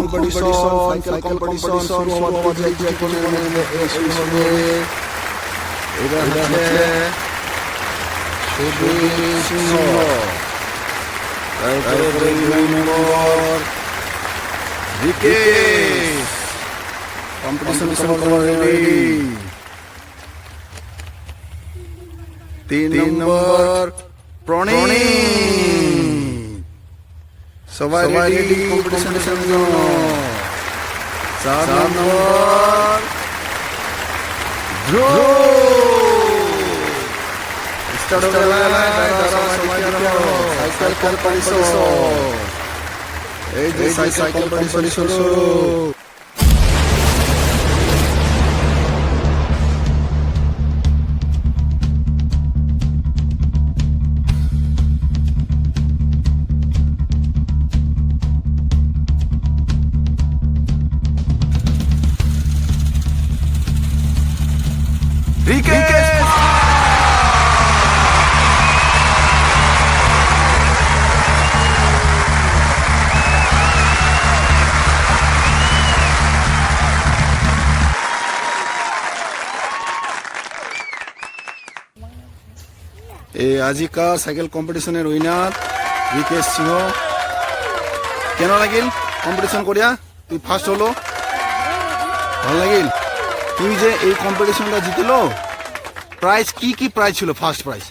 Competition cycle competition শুরু হওয়ার শুরু হবে। এবার হচ্ছে সুবীর সিংহ, তারপরে 2 নম্বর রিকেশ। Competition ready. 3 নম্বর প্রণীত। সবাই রেডি কম্পিটিশনের জন্য। 4 নম্বর ধ্রুব। স্টার্ট হয়ে গেল সাইকেল কম্পিটিশন। এই যে সাইকেল কম্পিটিশন শুরু। এই আজিকার সাইকেল কম্পিটিশনের উইনার রিকেশ সিংহ। কেন লাগিল কম্পিটিশন করিয়া? তুই ফার্স্ট হলো, ভালো লাগিল? তুই যে এই কম্পিটিশনটা জিতলো, প্রাইজ কি প্রাইজ ছিল? First prize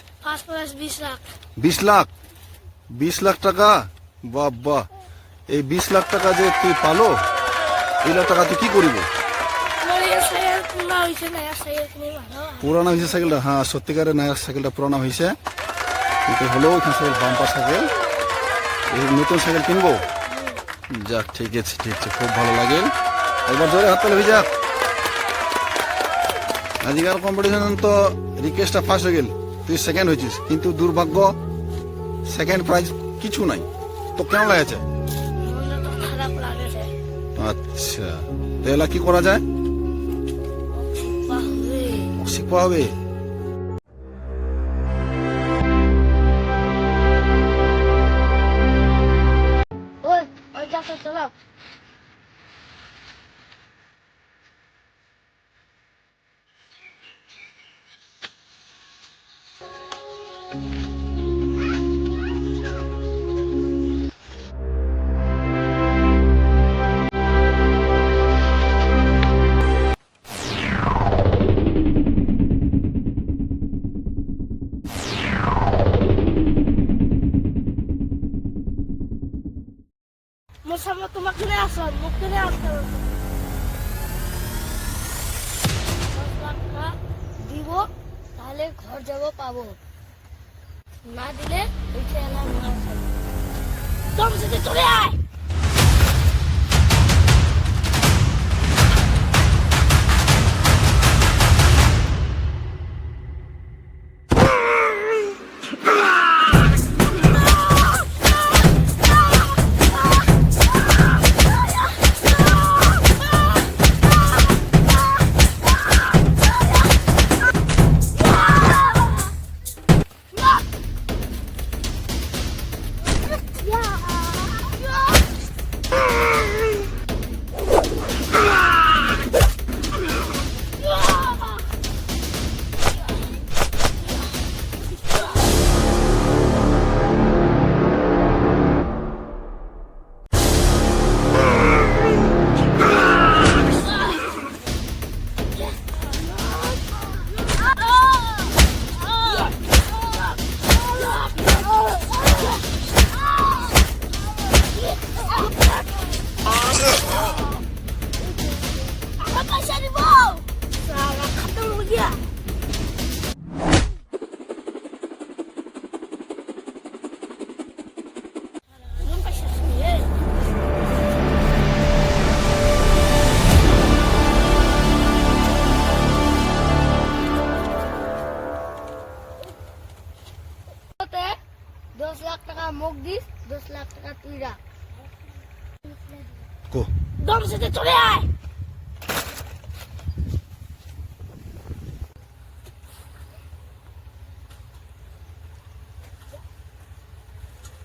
20 lakh. 20 লাখ? 20 লাখ টাকা? বাবা, এই 20 লাখ টাকা যে তুই পালো, এই লাখ টাকা তুই কি করিব? পুরানা হয়েছে সাইকেলটা। হ্যাঁ, সত্যিকারের নায়ক সাইকেলটা পুরানা হয়েছে, কিন্তু হলেও এখানে সাইকেল বাম্পার সাইকেল। এই নতুন সাইকেল কিনবো? যাক, ঠিক আছে, খুব ভালো লাগে। একবার জোরে হাততালি হয়ে যাক। আজকাল কম্পিটিশন তো রিকেশটা ফার্স্ট হয়ে গেল, তুই সেকেন্ড হয়েছিস, কিন্তু দুর্ভাগ্য সেকেন্ড প্রাইজ কিছু নাই। তো কেমন লাগছে? আচ্ছা, তাহলে কি করা যায়? শিখতে হবে। চলো মোর সামনে তোমাকে নিয়ে আসলাম, মুখে নিয়ে আসতে হবে। 10 লাখ টাকা দিব, তাহলে ঘর যাব পাবো। না দিলে ওইটা এলাম না। তোর সাথে চলে আয়। মুখ দিস, 10 লাখ টাকা তুই রাখ। দম সাথে চলে আয়।